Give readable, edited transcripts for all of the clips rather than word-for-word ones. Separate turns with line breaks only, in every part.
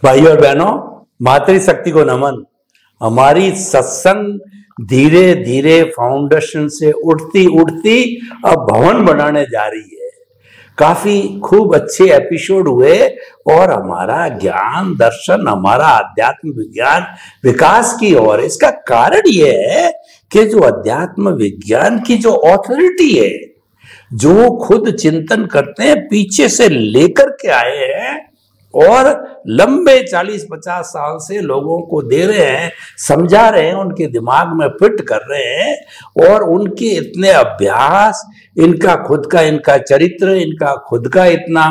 भाई और बहनों, मातृशक्ति को नमन। हमारी सत्संग धीरे धीरे फाउंडेशन से उठती उठती अब भवन बनाने जा रही है। काफी खूब अच्छे एपिसोड हुए और हमारा ज्ञान दर्शन, हमारा आध्यात्म विज्ञान विकास की ओर। इसका कारण यह है कि जो अध्यात्म विज्ञान की जो ऑथोरिटी है, जो खुद चिंतन करते हैं, पीछे से लेकर के आए हैं और लंबे 40-50 साल से लोगों को दे रहे हैं, समझा रहे हैं, उनके दिमाग में फिट कर रहे हैं। और उनके इतने अभ्यास, इनका खुद का इनका चरित्र, इनका खुद का इतना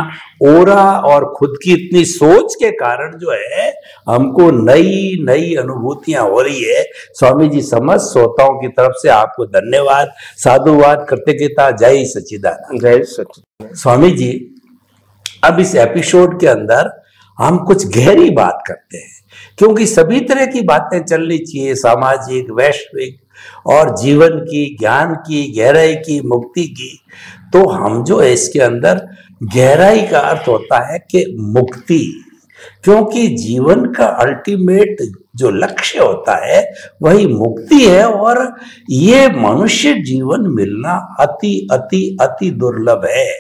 ओरा और खुद की इतनी सोच के कारण जो है हमको नई नई अनुभूतियां हो रही है। स्वामी जी समस्त श्रोताओं की तरफ से आपको धन्यवाद, साधुवाद, कृतज्ञता। जय सच्चिदानंद।
जय सच्चिदानंद।
स्वामी जी, अब इस एपिसोड के अंदर हम कुछ गहरी बात करते हैं, क्योंकि सभी तरह की बातें चलनी चाहिए, सामाजिक, वैश्विक और जीवन की, ज्ञान की, गहराई की, मुक्ति की। तो हम जो है इसके अंदर गहराई का अर्थ होता है कि मुक्ति, क्योंकि जीवन का अल्टीमेट जो लक्ष्य होता है वही मुक्ति है। और ये मनुष्य जीवन मिलना अति अति अति दुर्लभ है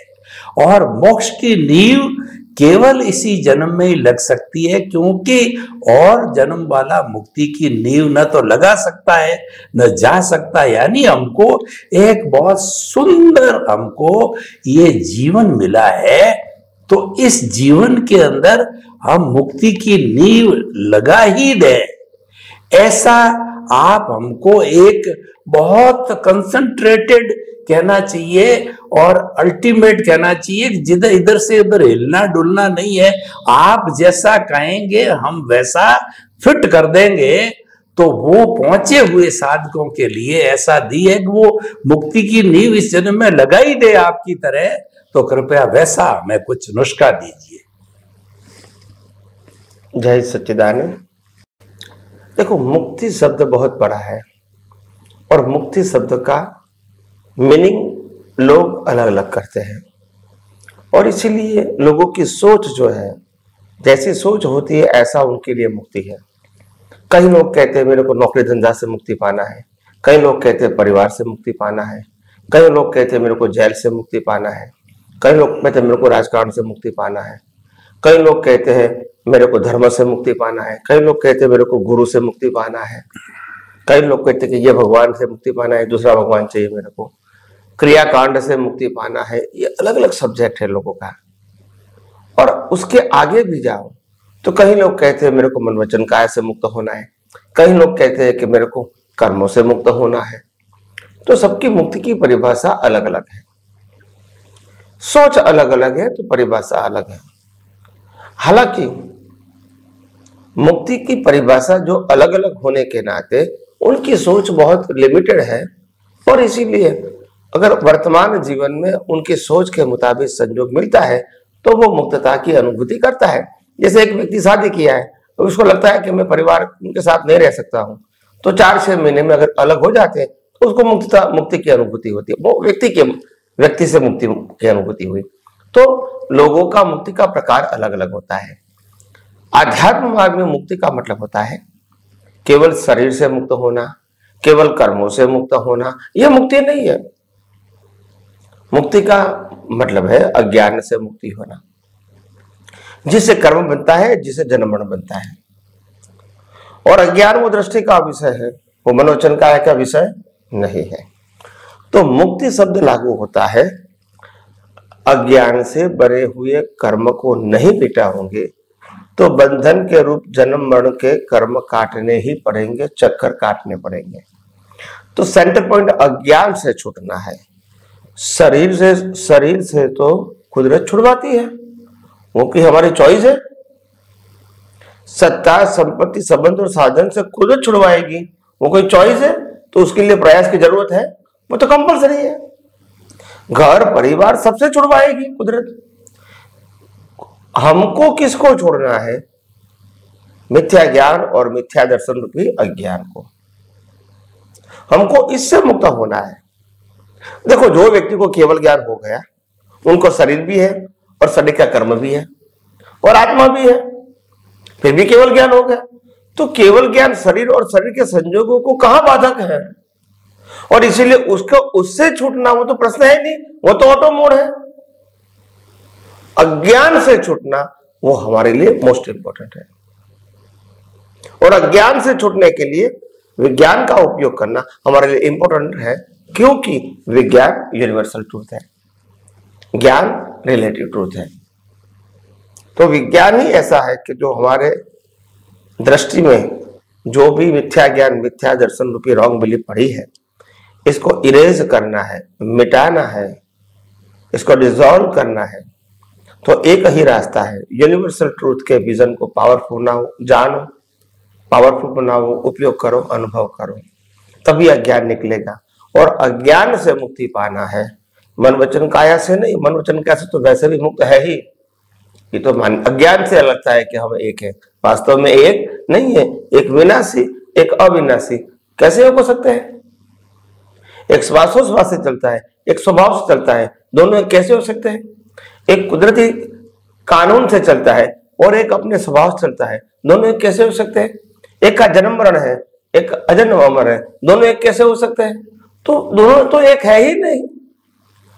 और मोक्ष की नींव केवल इसी जन्म में ही लग सकती है, क्योंकि और जन्म वाला मुक्ति की नींव न तो लगा सकता है न जा सकता। यानी हमको एक बहुत सुंदर हमको ये जीवन मिला है, तो इस जीवन के अंदर हम मुक्ति की नींव लगा ही दें, ऐसा आप हमको एक बहुत कंसंट्रेटेड कहना चाहिए और अल्टीमेट कहना चाहिए। जिधर इधर से उधर हिलना डुलना नहीं है। आप जैसा कहेंगे हम वैसा फिट कर देंगे। तो वो पहुंचे हुए साधकों के लिए ऐसा दी है कि वो मुक्ति की नींव इस जन्म में लगा ही दे आपकी तरह। तो कृपया वैसा हमें कुछ नुस्खा दीजिए।
जय सच्चिदानंद। देखो, मुक्ति शब्द बहुत बड़ा है और मुक्ति शब्द का मीनिंग लोग अलग अलग करते हैं और इसीलिए लोगों की सोच जो है, जैसी सोच होती है ऐसा उनके लिए मुक्ति है। कई लोग कहते हैं मेरे को नौकरी धंधा से मुक्ति पाना है, कई लोग कहते हैं परिवार से मुक्ति पाना है, कई लोग कहते हैं मेरे को जेल से मुक्ति पाना है, कई लोग कहते हैं मेरे को राजकारण से मुक्ति पाना है, कई लोग कहते हैं मेरे को धर्म से मुक्ति पाना है, कई लोग कहते हैं मेरे को गुरु से मुक्ति पाना है, कई लोग कहते हैं कि ये भगवान से मुक्ति पाना है, दूसरा भगवान चाहिए मेरे को, क्रियाकांड से मुक्ति पाना है। ये अलग अलग सब्जेक्ट है लोगों का। और उसके आगे भी जाओ तो कई लोग कहते हैं मेरे को मन वचन काया से मुक्त होना है, कई लोग कहते हैं कि मेरे को कर्मों से मुक्त होना है। तो सबकी मुक्ति की परिभाषा अलग अलग है, सोच अलग अलग है, तो परिभाषा अलग है। हालांकि मुक्ति की परिभाषा जो अलग अलग होने के नाते उनकी सोच बहुत लिमिटेड है और इसीलिए अगर वर्तमान जीवन में उनकी सोच के मुताबिक संयोग मिलता है तो वो मुक्तता की अनुभूति करता है। जैसे एक व्यक्ति शादी किया है तो उसको लगता है कि मैं परिवार उनके साथ नहीं रह सकता हूं, तो 4-6 महीने में अगर अलग हो जाते हैं तो उसको मुक्ति की अनुभूति होती है। वो व्यक्ति से मुक्ति की अनुभूति हुई। तो लोगों का मुक्ति का प्रकार अलग अलग होता है। आध्यात्म मार्ग में मुक्ति का मतलब होता है केवल शरीर से मुक्त होना, केवल कर्मों से मुक्त होना। यह मुक्ति नहीं है। मुक्ति का मतलब है अज्ञान से मुक्ति होना, जिससे कर्म बनता है, जिससे जन्म मरण बनता है। और अज्ञान वो दृष्टि का विषय है, वो मनोवचन काया का विषय नहीं है। तो मुक्ति शब्द लागू होता है अज्ञान से बने हुए कर्म को नहीं मिटा होंगे तो बंधन के रूप जन्म मरण के कर्म काटने ही पड़ेंगे, चक्कर काटने पड़ेंगे। तो सेंटर पॉइंट अज्ञान से छूटना है। शरीर से तो कुदरत छुड़वाती है, वो कि हमारी चॉइस है। सत्ता, संपत्ति, संबंध और साधन से कुदरत छुड़वाएगी, वो कोई चॉइस है, तो उसके लिए प्रयास की जरूरत है, वो तो कंपल्सरी है। घर परिवार सबसे छुड़वाएगी कुदरत। हमको किसको छोड़ना है? मिथ्या ज्ञान और मिथ्या दर्शन रूपी अज्ञान को। हमको इससे मुक्त होना है। देखो, जो व्यक्ति को केवल ज्ञान हो गया उनको शरीर भी है और शरीर का कर्म भी है और आत्मा भी है। फिर भी केवल ज्ञान हो गया। तो केवल ज्ञान शरीर और शरीर के संयोगों को कहां बाधक है, और इसीलिए उसको उससे छूटना वो तो प्रश्न है नहीं, वो तो ऑटो मोड है। अज्ञान से छूटना वो हमारे लिए मोस्ट इंपॉर्टेंट है, और अज्ञान से छूटने के लिए विज्ञान का उपयोग करना हमारे लिए इंपॉर्टेंट है, क्योंकि विज्ञान यूनिवर्सल ट्रूथ है, ज्ञान रिलेटिव ट्रूथ है। तो विज्ञान ही ऐसा है कि जो हमारे दृष्टि में जो भी मिथ्या ज्ञान, मिथ्या दर्शन रूपी रॉन्ग बिलीफ पड़ी है, इसको इरेज करना है, मिटाना है, इसको डिसॉल्व करना है। तो एक ही रास्ता है, यूनिवर्सल ट्रूथ के विजन को पावरफुल बनाओ, जानो, पावरफुल बनाओ, उपयोग करो, अनुभव करो, तभी अज्ञान निकलेगा। और अज्ञान से मुक्ति पाना है, मन वचन काया से नहीं। मन वचन काया से तो वैसे भी मुक्त है ही, ये तो अज्ञान से लगता है कि हम एक है, वास्तव में एक नहीं है। एक विनाशी, एक अविनाशी कैसे हो सकते हैं? एक श्वासोश्वास से चलता है, एक स्वभाव से चलता है, दोनों एक कैसे हो सकते हैं? एक कुदरती कानून से चलता है और एक अपने स्वभाव से चलता है, दोनों एक कैसे हो सकते हैं? एक का जन्म मरण है, एक अजन्म अमर है, दोनों एक कैसे हो सकते हैं? तो दोनों तो एक है ही नहीं,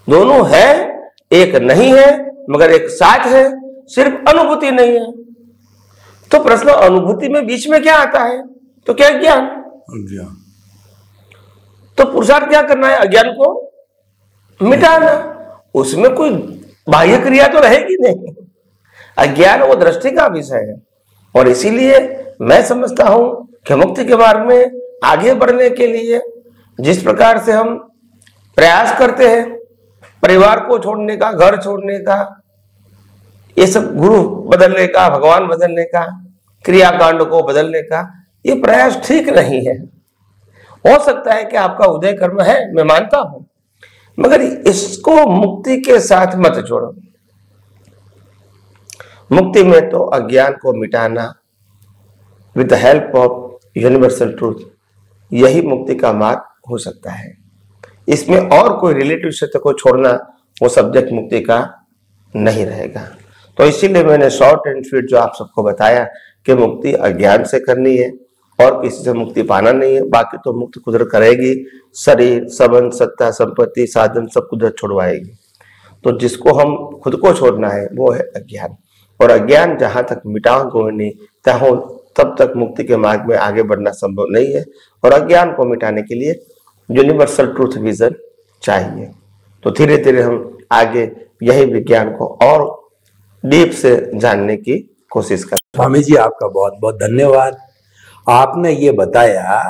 दोनों है, एक नहीं है, मगर एक साथ है, सिर्फ अनुभूति नहीं है। तो प्रश्न अनुभूति में बीच में क्या आता है? तो क्या ज्ञान? तो पुरुषार्थ क्या करना है? अज्ञान को मिटाना। उसमें कोई बाह्य क्रिया तो रहेगी नहीं, अज्ञान वो दृष्टि का विषय है। और इसीलिए मैं समझता हूं कि मुक्ति के मार्ग में आगे बढ़ने के लिए जिस प्रकार से हम प्रयास करते हैं, परिवार को छोड़ने का, घर छोड़ने का, ये सब गुरु बदलने का, भगवान बदलने का, क्रियाकांड को बदलने का, ये प्रयास ठीक नहीं है। हो सकता है कि आपका उदय कर्म है, मैं मानता हूं, मगर इसको मुक्ति के साथ मत जोड़ो। मुक्ति में तो अज्ञान को मिटाना with the help of universal truth, यही मुक्ति का मार्ग हो सकता है। इसमें और कोई रिलेटिव क्षेत्र को छोड़ना वो सब्जेक्ट मुक्ति का नहीं रहेगा। तो इसीलिए मैंने शॉर्ट एंड स्वीट जो आप सबको बताया कि मुक्ति अज्ञान से करनी है और किसी से मुक्ति पाना नहीं है। बाकी तो मुक्ति कुदरत करेगी, शरीर, संबंध, सत्ता, संपत्ति, साधन सब कुदरत छोड़वाएगी। तो जिसको हम खुद को छोड़ना है वो है अज्ञान, और अज्ञान जहां तक मिटाओगे नहीं तब तक मुक्ति के मार्ग में आगे बढ़ना संभव नहीं है। और अज्ञान को मिटाने के लिए यूनिवर्सल ट्रूथ विजन चाहिए। तो धीरे धीरे हम आगे यही विज्ञान को और डीप से जानने की कोशिश करें।
स्वामी जी, आपका बहुत बहुत धन्यवाद। आपने ये बताया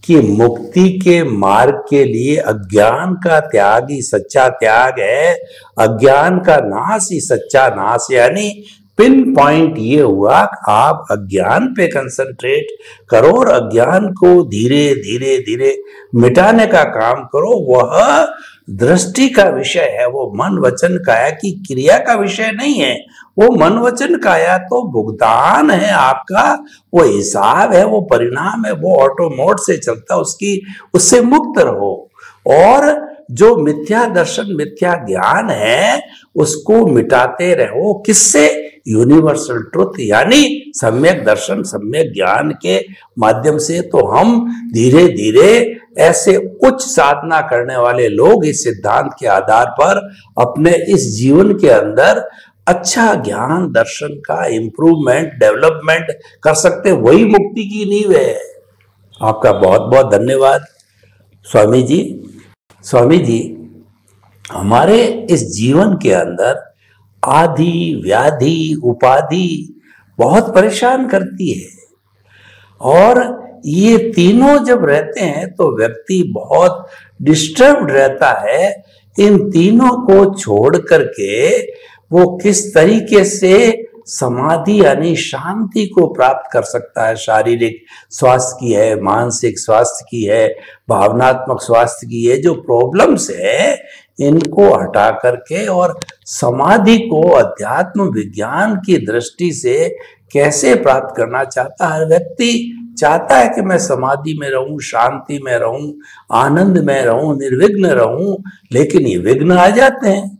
कि मुक्ति के मार्ग के लिए अज्ञान का त्याग ही सच्चा त्याग है, अज्ञान का नाश ही सच्चा नाश। यानी पिन पॉइंट ये हुआ कि आप अज्ञान पे कंसंट्रेट करो और अज्ञान को धीरे धीरे धीरे मिटाने का काम करो। वह दृष्टि का विषय है, वो मन वचन काया की क्रिया का विषय नहीं है। वो मन वचन काया तो भुगतान है आपका, वो हिसाब है, वो परिणाम है, वो ऑटो मोड से चलता, उससे मुक्त रहो। और जो मिथ्या दर्शन, मिथ्या ज्ञान है, उसको मिटाते रहो। किससे? यूनिवर्सल ट्रुथ यानी सम्यक दर्शन, सम्यक ज्ञान के माध्यम से। तो हम धीरे धीरे ऐसे उच्च साधना करने वाले लोग इस सिद्धांत के आधार पर अपने इस जीवन के अंदर अच्छा ज्ञान दर्शन का इंप्रूवमेंट, डेवलपमेंट कर सकते। वही मुक्ति की नींव है। आपका बहुत बहुत धन्यवाद स्वामी जी। स्वामी जी, हमारे इस जीवन के अंदर आदि, व्याधि, उपाधि बहुत परेशान करती है, और ये तीनों जब रहते हैं तो व्यक्ति बहुत डिस्टर्ब्ड रहता है। इन तीनों को छोड़ करके वो किस तरीके से समाधि यानी शांति को प्राप्त कर सकता है। शारीरिक स्वास्थ्य की है, मानसिक स्वास्थ्य की है, भावनात्मक स्वास्थ्य की है। जो प्रॉब्लम्स है इनको हटा करके और समाधि को अध्यात्म विज्ञान की दृष्टि से कैसे प्राप्त करना चाहता है। व्यक्ति चाहता है कि मैं समाधि में रहूं, शांति में रहूं, आनंद में रहूं, निर्विघ्न रहूं, लेकिन ये विघ्न आ जाते हैं।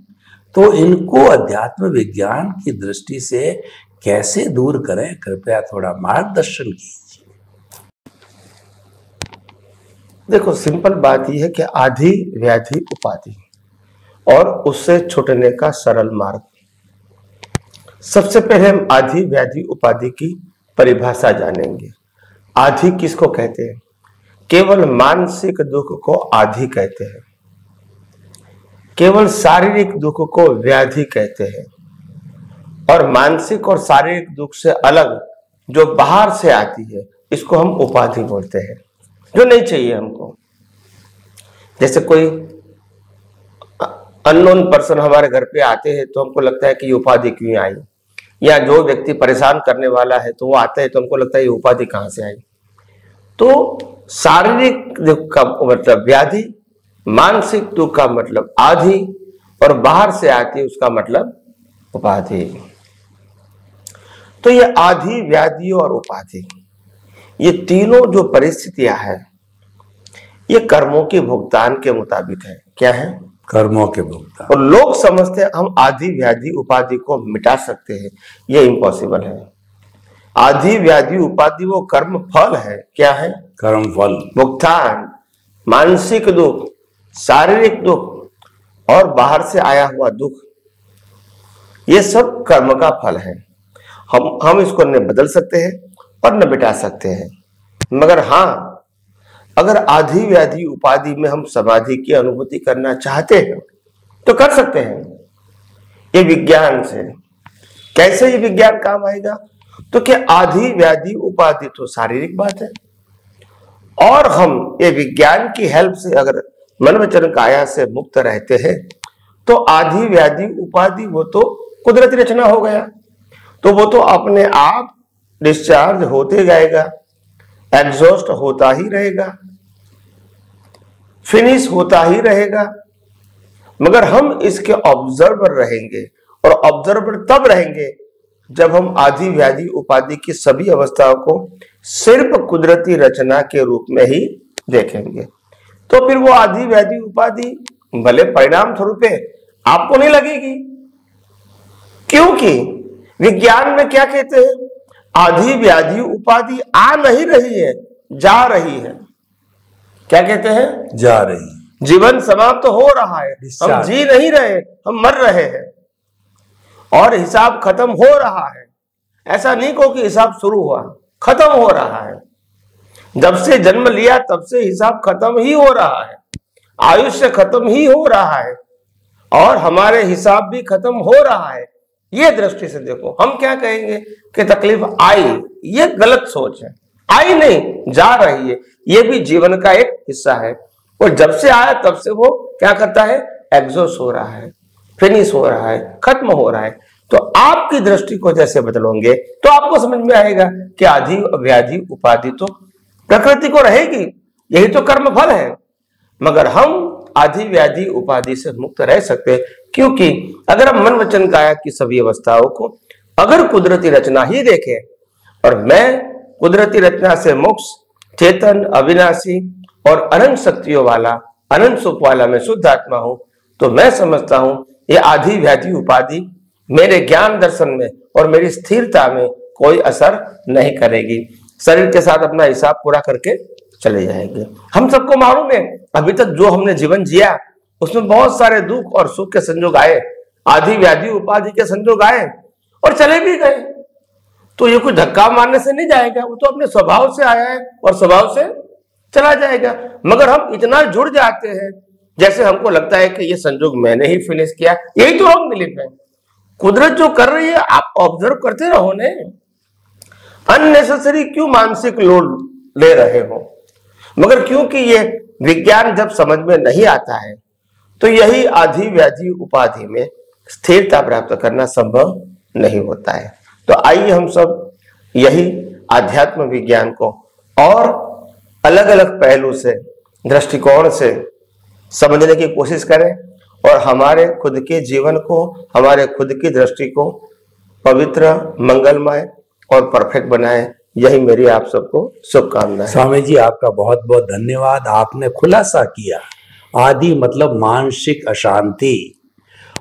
तो इनको अध्यात्म विज्ञान की दृष्टि से कैसे दूर करें, कृपया थोड़ा मार्गदर्शन कीजिए।
देखो, सिंपल बात यह है कि आधि व्याधि उपाधि और उससे छूटने का सरल मार्ग। सबसे पहले हम आधि व्याधि उपाधि की परिभाषा जानेंगे। आधि किसको कहते हैं? केवल मानसिक दुख को आधि कहते हैं, केवल शारीरिक दुख को व्याधि कहते हैं, और मानसिक और शारीरिक दुख से अलग जो बाहर से आती है इसको हम उपाधि बोलते हैं, जो नहीं चाहिए हमको। जैसे कोई अननोन पर्सन हमारे घर पे आते हैं तो हमको लगता है कि ये उपाधि क्यों आई, या जो व्यक्ति परेशान करने वाला है तो वो आता है तो हमको लगता है ये उपाधि कहां से आई। तो शारीरिक दुख का मतलब व्याधि, मानसिक दुख का मतलब आधि, और बाहर से आती है उसका मतलब उपाधि। तो ये आधि व्याधि और उपाधि, ये तीनों जो परिस्थितियां हैं ये कर्मों के भुगतान के मुताबिक है। क्या है?
कर्मों के भुगतान।
और लोग समझते हैं हम आधि व्याधि उपाधि को मिटा सकते हैं, ये इम्पॉसिबल है। आधि व्याधि उपाधि वो कर्म फल है। क्या है?
कर्म फल। भुगतान,
मानसिक दुख, शारीरिक दुख और बाहर से आया हुआ दुख, ये सब कर्म का फल है। हम इसको न बदल सकते हैं और न मिटा सकते हैं। मगर हाँ, अगर आधि व्याधि उपाधि में हम समाधि की अनुभूति करना चाहते हैं तो कर सकते हैं, ये विज्ञान से। कैसे ये विज्ञान काम आएगा? तो क्या आधि व्याधि उपाधि तो शारीरिक बात है, और हम ये विज्ञान की हेल्प से अगर मन वचन काया से मुक्त रहते हैं तो आधि व्याधि उपाधि वो तो कुदरती रचना हो गया, तो वो तो अपने आप डिस्चार्ज होते जाएगा, एग्जॉस्ट होता ही रहेगा, फिनिश होता ही रहेगा। मगर हम इसके ऑब्जर्वर रहेंगे, और ऑब्जर्वर तब रहेंगे जब हम आधि व्याधि उपाधि की सभी अवस्थाओं को सिर्फ कुदरती रचना के रूप में ही देखेंगे। तो फिर वो आधि व्याधि उपाधि भले परिणाम स्वरूप आपको नहीं लगेगी, क्योंकि विज्ञान में क्या कहते हैं? आधि व्याधि उपाधि आ नहीं रही है, जा रही है। क्या कहते हैं?
जा रही।
जीवन समाप्त हो रहा है, हम जी नहीं रहे, हम मर रहे हैं, और हिसाब खत्म हो रहा है। ऐसा नहीं कहो कि हिसाब शुरू हुआ, खत्म हो रहा है। जब से जन्म लिया तब से हिसाब खत्म ही हो रहा है, आयुष्य खत्म ही हो रहा है, और हमारे हिसाब भी खत्म हो रहा है। ये दृष्टि से देखो। हम क्या कहेंगे कि तकलीफ आई, ये गलत सोच है। आई नहीं, जा रही है, ये भी जीवन का एक हिस्सा है। और जब से आया तब से वो क्या करता है? एग्जॉस्ट हो रहा है, फिनिश हो रहा है, खत्म हो रहा है। तो आपकी दृष्टि को जैसे बदलोगे तो आपको समझ में आएगा कि आधि व्याधि उपाधि तो प्रकृति को रहेगी, यही तो कर्म फल है। मगर हम आधि व्याधि उपाधि से मुक्त रह सकते हैं, क्योंकि अगर हम मन वचन काया की सभी अवस्थाओं को अगर कुदरती रचना ही देखें, और मैं कुदरती रचना से मुक्त, चेतन, अविनाशी और अनंत शक्तियों वाला, अनंत सुख वाला मैं शुद्ध आत्मा हूं, तो मैं समझता हूं ये आधि व्याधि उपाधि मेरे ज्ञान दर्शन में और मेरी स्थिरता में कोई असर नहीं करेगी। शरीर के साथ अपना हिसाब पूरा करके चले जाएंगे। हम सबको मालूम है, अभी तक जो हमने जीवन जिया उसमें बहुत सारे दुख और सुख के संयोग आए, आधि व्याधि उपाधि के संयोग आए और चले भी गए। तो ये कोई धक्का मारने से नहीं जाएगा, वो तो अपने स्वभाव से आया है और स्वभाव से चला जाएगा। मगर हम इतना जुड़ जाते हैं जैसे हमको लगता है कि ये संयोग मैंने ही फिनिश किया। यही तो रॉन्ग बिलीफ है। कुदरत जो कर रही है आप ऑब्जर्व करते रहो ने, अननेसेसरी क्यों मानसिक लोड ले रहे हो। मगर क्योंकि ये विज्ञान जब समझ में नहीं आता है तो यही आधि व्याधि उपाधि में स्थिरता प्राप्त करना संभव नहीं होता है। तो आइए हम सब यही आध्यात्म विज्ञान को और अलग अलग पहलू से, दृष्टिकोण से समझने की कोशिश करें और हमारे खुद के जीवन को, हमारे खुद की दृष्टि को पवित्र, मंगलमय और परफेक्ट बनाएं। यही मेरी आप सबको शुभकामनाएं।
स्वामी जी आपका बहुत बहुत धन्यवाद। आपने खुलासा किया आदि मतलब मानसिक अशांति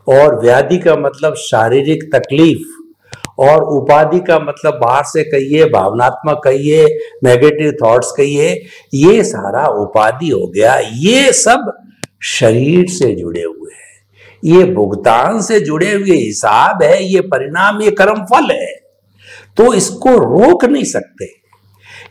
और व्याधि का मतलब शारीरिक तकलीफ और उपाधि का मतलब बाहर से कहिए, भावनात्मक कहिए, नेगेटिव थॉट्स कहिए, ये सारा उपाधि हो गया। ये सब शरीर से जुड़े हुए हैं, ये भुगतान से जुड़े हुए हिसाब है, ये परिणाम, ये कर्मफल है। तो इसको रोक नहीं सकते।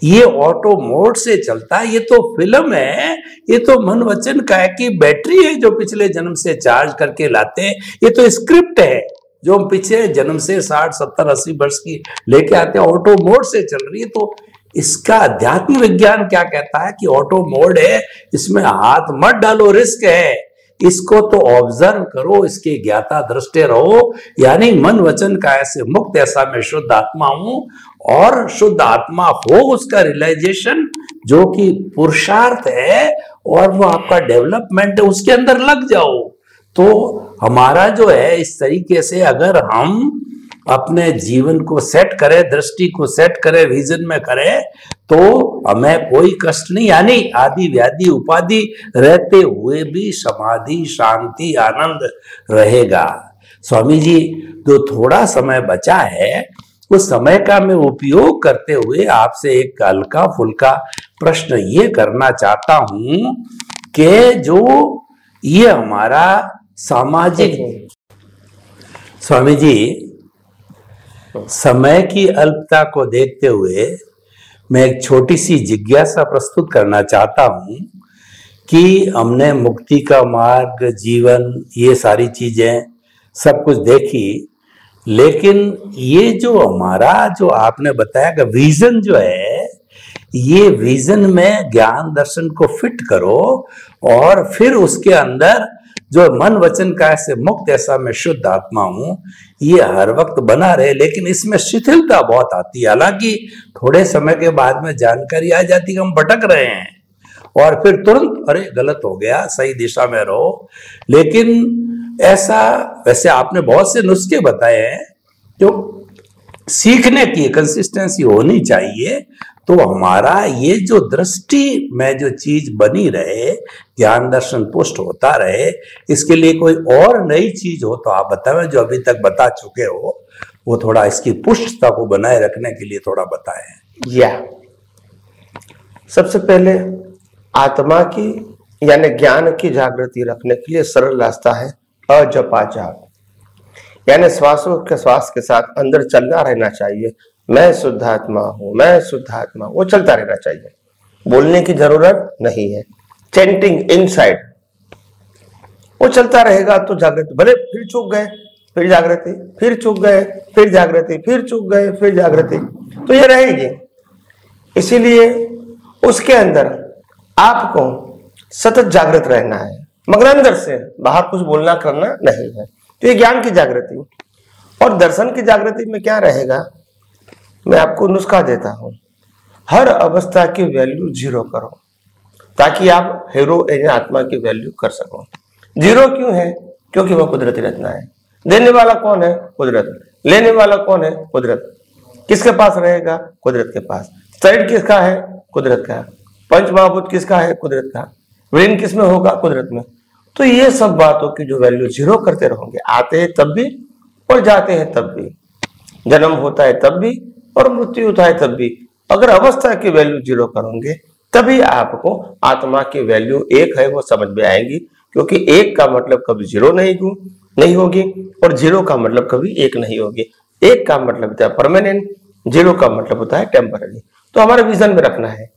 ये ऑटो मोड से चलता है, ये तो फिल्म है, ये तो मन वचन काय की बैटरी है जो पिछले जन्म से चार्ज करके लाते हैं। ये तो स्क्रिप्ट है जो हम पिछले जन्म से 60, 70, 80 वर्ष की लेके आते हैं, ऑटो मोड से चल रही है। तो इसका अध्यात्म विज्ञान क्या कहता है कि ऑटो मोड है, इसमें हाथ मत डालो, रिस्क है, इसको तो ऑब्जर्व करो, इसके ज्ञाता दृष्टि रहो। यानी मन वचन काय से मुक्त ऐसा मैं शुद्ध आत्मा हूं, और शुद्ध आत्मा हो उसका रियलाइजेशन जो कि पुरुषार्थ है और वो आपका डेवलपमेंट है, उसके अंदर लग जाओ। तो हमारा जो है इस तरीके से अगर हम अपने जीवन को सेट करें, दृष्टि को सेट करें, विजन में करें, तो हमें कोई कष्ट नहीं, यानी आदि व्याधि उपाधि रहते हुए भी समाधि, शांति, आनंद रहेगा। स्वामी जी, जो थोड़ा समय बचा है उस समय का मैं उपयोग करते हुए आपसे एक हल्का फुल्का प्रश्न ये करना चाहता हूं कि जो ये हमारा सामाजिक, स्वामी जी, समय की अल्पता को देखते हुए मैं एक छोटी सी जिज्ञासा प्रस्तुत करना चाहता हूं कि हमने मुक्ति का मार्ग, जीवन, ये सारी चीजें सब कुछ देखी, लेकिन ये जो हमारा जो आपने बताया कि विजन जो है, ये विजन में ज्ञान दर्शन को फिट करो और फिर उसके अंदर जो मन वचन काय से मुक्त ऐसा मैं शुद्ध आत्मा हूं, ये हर वक्त बना रहे। लेकिन इसमें शिथिलता बहुत आती है। हालांकि थोड़े समय के बाद में जानकारी आ जाती है कि हम भटक रहे हैं और फिर तुरंत अरे गलत हो गया, सही दिशा में रहो। लेकिन ऐसा, वैसे आपने बहुत से नुस्खे बताए हैं जो सीखने की कंसिस्टेंसी होनी चाहिए। तो हमारा ये जो दृष्टि में जो चीज बनी रहे, ज्ञान दर्शन पुष्ट होता रहे, इसके लिए कोई और नई चीज हो तो आप बताएं, जो अभी तक बता चुके हो वो थोड़ा इसकी पुष्टता को बनाए रखने के लिए थोड़ा बताएं।
या सबसे पहले आत्मा की यानी ज्ञान की जागृति रखने के लिए सरल रास्ता है अजपा जाप, यानी श्वासों के श्वास के साथ अंदर चलना रहना चाहिए। मैं शुद्ध आत्मा हूं, मैं शुद्ध आत्मा, वो चलता रहना चाहिए, बोलने की जरूरत नहीं है। चैंटिंग इनसाइड वो चलता रहेगा तो जागृति, भले फिर चूक गए फिर जागृति, फिर चूक गए फिर जागृति, फिर चूक गए फिर जागृति, तो ये रहेगी। इसीलिए उसके अंदर आपको सतत जागृत रहना है, मगर अंदर से बाहर कुछ बोलना करना नहीं है। तो ये ज्ञान की जागृति। और दर्शन की जागृति में क्या रहेगा, मैं आपको नुस्खा देता हूं। हर अवस्था की वैल्यू 0 करो ताकि आप हीरो यानी आत्मा की वैल्यू कर सको। 0 क्यों है? क्योंकि वह कुदरती रचना है। देने वाला कौन है? कुदरत। लेने वाला कौन है? कुदरत। किसके पास रहेगा? कुदरत के पास। शरीर किसका है? कुदरत का। पंच महाभूत किसका है? कुदरत का। ब्रेन किस में होगा? कुदरत में। तो ये सब बातों की जो वैल्यू 0 करते रहोगे, आते हैं तब भी और जाते हैं तब भी, जन्म होता है तब भी और मृत्यु होता है तब भी, अगर अवस्था की वैल्यू 0 करोगे तभी आपको आत्मा की वैल्यू 1 है वो समझ में आएगी। क्योंकि 1 का मतलब कभी 0 नहीं होगी और 0 का मतलब कभी 1 नहीं होगी। 1 का मतलब होता है परमानेंट, 0 का मतलब होता है टेम्पररी। तो हमारे विजन में रखना है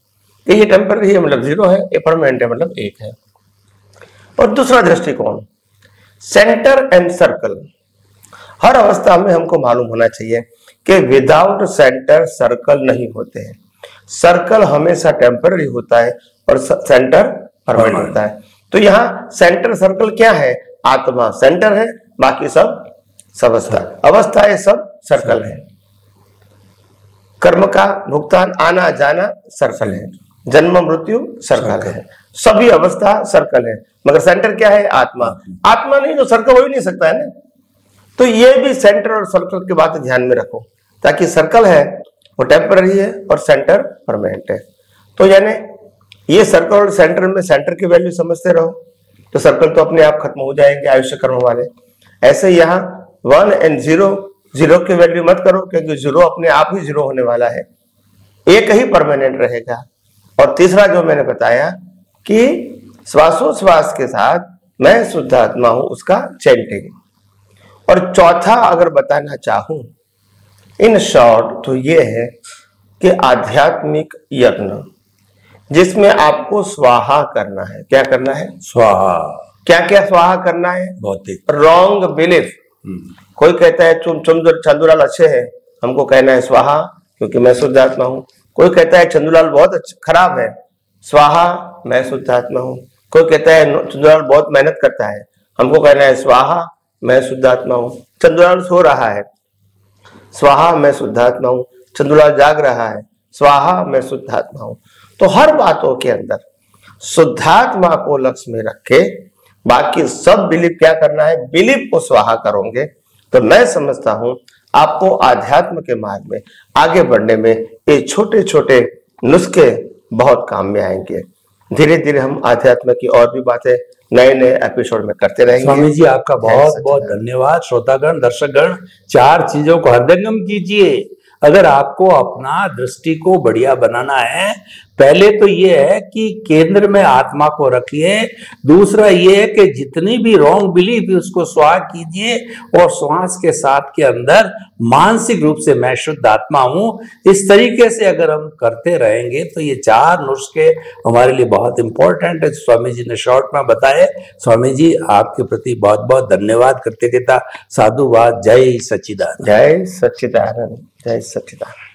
कि ये टेम्पररी है मतलब 0 है, ये परमानेंट है मतलब 1 है। और दूसरा दृष्टिकोण सेंटर एंड सर्कल। हर अवस्था में हमको मालूम होना चाहिए कि विदाउट सेंटर सर्कल नहीं होते हैं। सर्कल हमेशा टेम्पररी होता है और सेंटर परमानेंट होता है। तो यहाँ सेंटर सर्कल क्या है? आत्मा सेंटर है, बाकी सब अवस्था है, सब सर्कल है। कर्म का भुगतान, आना जाना सर्कल है, जन्म मृत्यु सर्कल है, सभी अवस्था सर्कल है, मगर सेंटर क्या है? आत्मा। आत्मा नहीं तो सर्कल हो ही नहीं सकता है ना। तो ये भी सेंटर और सर्कल की बात ध्यान में रखो, ताकि सर्कल है वो टेम्पररी है और सेंटर परमानेंट है। तो यानी ये सर्कल और सेंटर में सेंटर की वैल्यू समझते रहो तो सर्कल तो अपने आप खत्म हो जाएंगे आयुष्य कर्म वाले। ऐसे यहाँ 1 और 0 जीरो की वैल्यू मत करो, क्योंकि जीरो अपने आप ही जीरो होने वाला है, एक ही परमानेंट रहेगा। और तीसरा जो मैंने बताया कि श्वासोश्वास के साथ मैं शुद्ध आत्मा हूं, उसका चैंटिंग। और चौथा अगर बताना चाहूं इन शॉर्ट तो ये है कि आध्यात्मिक यज्ञ, जिसमें आपको स्वाहा करना है। क्या करना है?
स्वाहा। क्या
क्या स्वाहा करना है?
भौतिक
रॉन्ग बिलीफ। कोई कहता है चंदूलाल अच्छे हैं, हमको कहना है स्वाहा क्योंकि मैं शुद्ध आत्मा हूं। कोई कहता है चंदूलाल बहुत खराब है, स्वाहा मैं शुद्ध आत्मा हूं। कोई कहता है चंदूलाल बहुत मेहनत करता है, हमको कहना है स्वाहा मैं शुद्ध आत्मा हूं। चंदूलाल सो रहा है, स्वाहा मैं शुद्ध आत्मा हूं। चंदूलाल जाग रहा है, स्वाहा मैं शुद्ध आत्मा हूं। तो हर बातों के अंदर शुद्धात्मा को लक्ष्य में रखे, बाकी सब बिलीफ क्या करना है? बिलीफ को स्वाहा करोगे तो मैं समझता हूं आपको आध्यात्म के मार्ग में आगे बढ़ने में ये छोटे छोटे नुस्खे बहुत काम में आएंगे। धीरे धीरे हम आध्यात्म की और भी बातें नए नए एपिसोड में करते रहेंगे।
स्वामी जी आपका बहुत बहुत धन्यवाद। श्रोतागण, दर्शकगण, 4 चीजों को हृदयंगम कीजिए अगर आपको अपना दृष्टि को बढ़िया बनाना है। पहले तो ये है कि केंद्र में आत्मा को रखिए। दूसरा ये है कि जितनी भी रॉन्ग बिलीफ है उसको स्वाहा कीजिए, और श्वास के साथ के अंदर मानसिक रूप से मैं शुद्ध आत्मा हूं। इस तरीके से अगर हम करते रहेंगे तो ये 4 नुस्खे हमारे लिए बहुत इंपॉर्टेंट है। स्वामी जी ने शॉर्ट में बताए। स्वामी जी आपके प्रति बहुत बहुत धन्यवाद। कृतज्ञता, साधुवाद। जय सच्चिदानंद।
जय सच्चिदानंद। जय सच्चिदानंद।